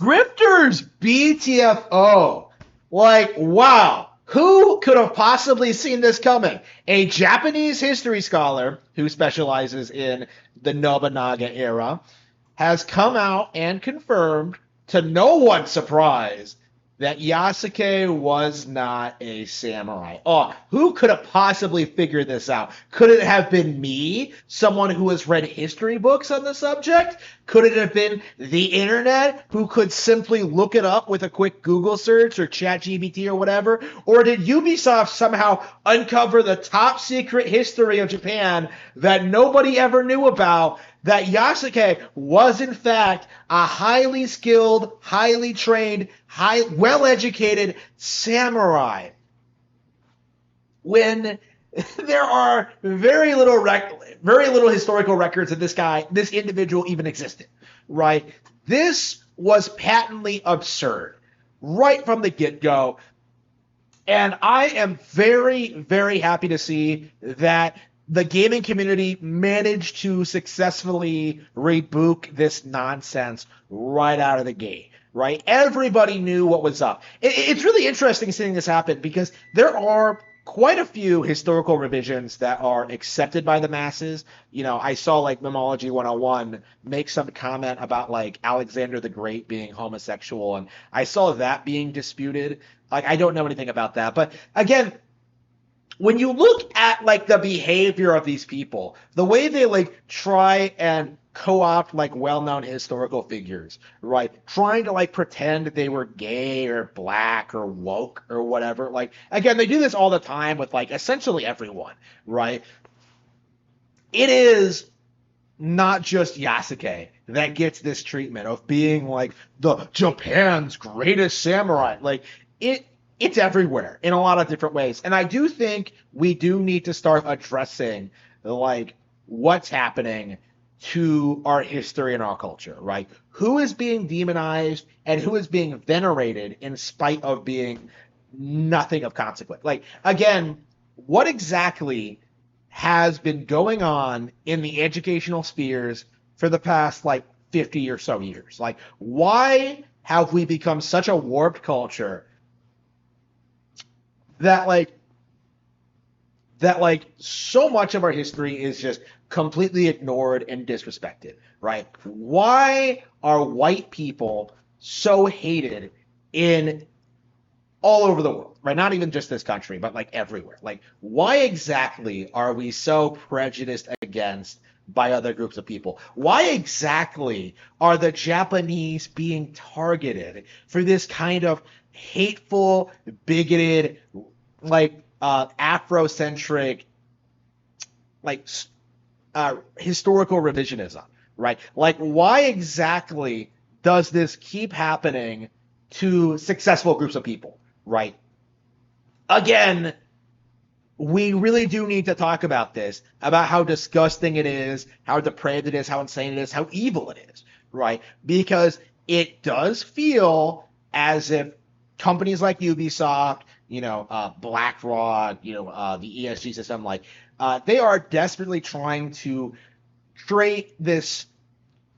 Grifters BTFO. Like, wow. Who could have possibly seen this coming? A Japanese history scholar who specializes in the Nobunaga era has come out and confirmed, to no one's surprise, that Yasuke was not a samurai. Oh, who could have possibly figured this out? Could it have been me, someone who has read history books on the subject? Could it have been the internet, who could simply look it up with a quick Google search or ChatGPT or whatever? Or did Ubisoft somehow uncover the top secret history of Japan that nobody ever knew about, that Yasuke was in fact a highly skilled, highly trained, well-educated samurai, when there are very little historical records that this individual even existed, right? This was patently absurd right from the get-go. And I am very, very happy to see that the gaming community managed to successfully reboot this nonsense right out of the gate, right? Everybody knew what was up. It's really interesting seeing this happen because there are quite a few historical revisions that are accepted by the masses. You know, I saw like Memology 101 make some comment about like Alexander the Great being homosexual, and I saw that being disputed. Like, I don't know anything about that. But again, when you look at like the behavior of these people, the way they like try and co-opt like well-known historical figures, right? Trying to like pretend they were gay or black or woke or whatever. Like, again, they do this all the time with like essentially everyone, right? It is not just Yasuke that gets this treatment of being like the Japan's greatest samurai. Like, it's everywhere in a lot of different ways. And I do think we do need to start addressing like what's happening to our history and our culture, right? Who is being demonized and who is being venerated in spite of being nothing of consequence. Like, again, what exactly has been going on in the educational spheres for the past like 50 or so years? Like, why have we become such a warped culture that so much of our history is just completely ignored and disrespected, right? Why are white people so hated in all over the world, right? Not even just this country, but like everywhere. Like, why exactly are we so prejudiced against by other groups of people? Why exactly are the Japanese being targeted for this kind of hateful, bigoted, like Afrocentric, like historical revisionism, right? Like, why exactly does this keep happening to successful groups of people, right? Again, we really do need to talk about this, about how disgusting it is, how depraved it is, how insane it is, how evil it is, right? Because it does feel as if companies like Ubisoft, BlackRock, the ESG system, like they are desperately trying to create this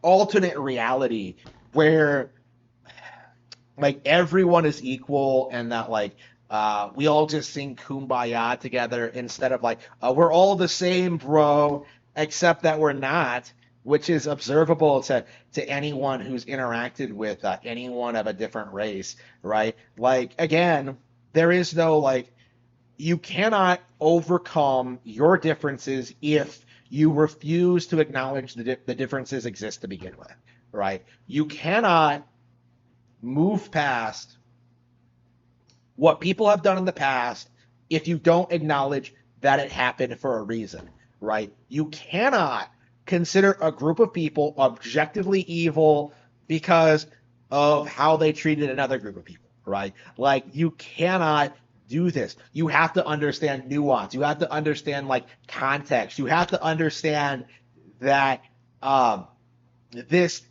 alternate reality where like everyone is equal and that like we all just sing kumbaya together instead of like we're all the same, bro, except that we're not, which is observable to anyone who's interacted with anyone of a different race, right? Like, again, there is no like, you cannot overcome your differences if you refuse to acknowledge the differences exist to begin with, right? You cannot move past what people have done in the past if you don't acknowledge that it happened for a reason, right? You cannot consider a group of people objectively evil because of how they treated another group of people, right? Like, you cannot do this. You have to understand nuance. You have to understand like context. You have to understand that this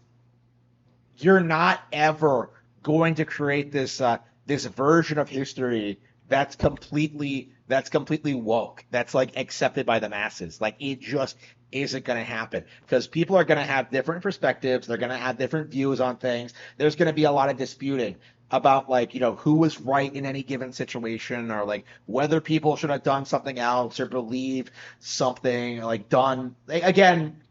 you're not ever going to create this this version of history that's completely woke. That's like accepted by the masses. Like it just isn't going to happen because people are going to have different perspectives. They're going to have different views on things. There's going to be a lot of disputing about like, who was right in any given situation or like whether people should have done something else or believe something like done. Again,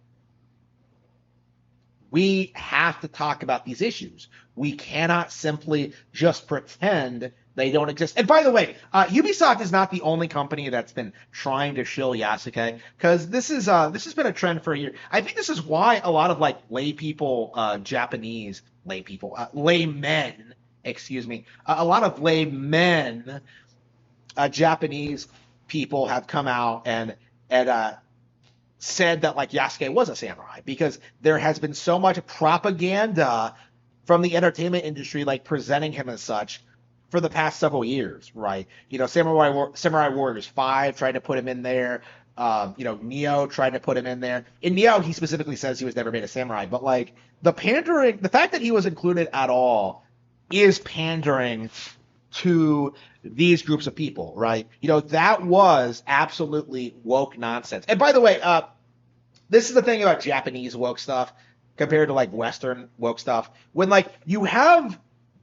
we have to talk about these issues. We cannot simply just pretend they don't exist. And by the way, Ubisoft is not the only company that's been trying to shill Yasuke, because this has been a trend for a year. I think this is why a lot of like lay people, Japanese lay people, laymen, excuse me, a lot of laymen, Japanese people have come out and said that like Yasuke was a samurai because there has been so much propaganda from the entertainment industry like presenting him as such for the past several years, right? Samurai Warriors 5 tried to put him in there. Neo tried to put him in there. In Neo, he specifically says he was never made a samurai, but like the pandering, the fact that he was included at all is pandering to these groups of people, right? That was absolutely woke nonsense. And by the way, this is the thing about Japanese woke stuff compared to like Western woke stuff. When like you have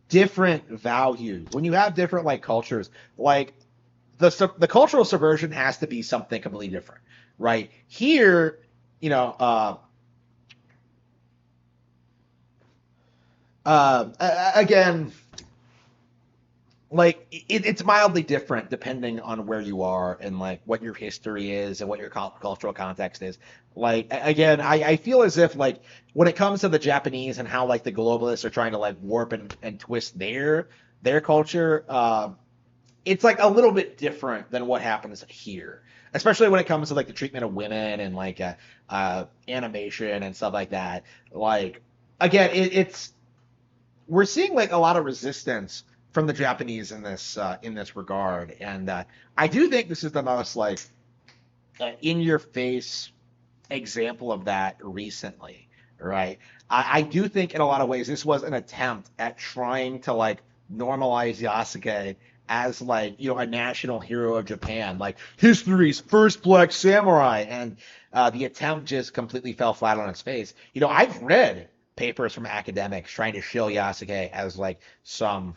different values, when you have different like cultures, like the cultural subversion has to be something completely different, right? Here, again, like it's mildly different depending on where you are and like what your history is and what your cultural context is. Like again, I feel as if like when it comes to the Japanese and how like the globalists are trying to like warp and twist their culture, it's like a little bit different than what happens here, especially when it comes to like the treatment of women and like animation and stuff like that. Like again, it's we're seeing like a lot of resistance from the Japanese in this regard, and I do think this is the most like in your face example of that recently, right? I do think in a lot of ways this was an attempt at trying to like normalize Yasuke as like a national hero of Japan, like history's first black samurai, and the attempt just completely fell flat on its face. I've read papers from academics trying to shill Yasuke as like some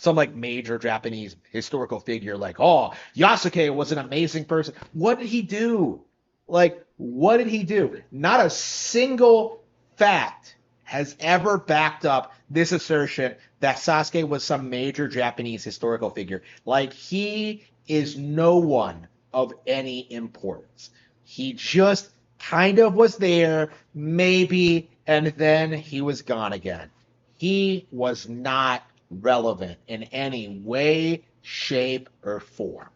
like major Japanese historical figure, like, oh, Yasuke was an amazing person. What did he do? Like, what did he do? Not a single fact has ever backed up this assertion that Sasuke was some major Japanese historical figure. Like, he is no one of any importance. He just kind of was there, maybe, and then he was gone again. He was not relevant in any way, shape, or form.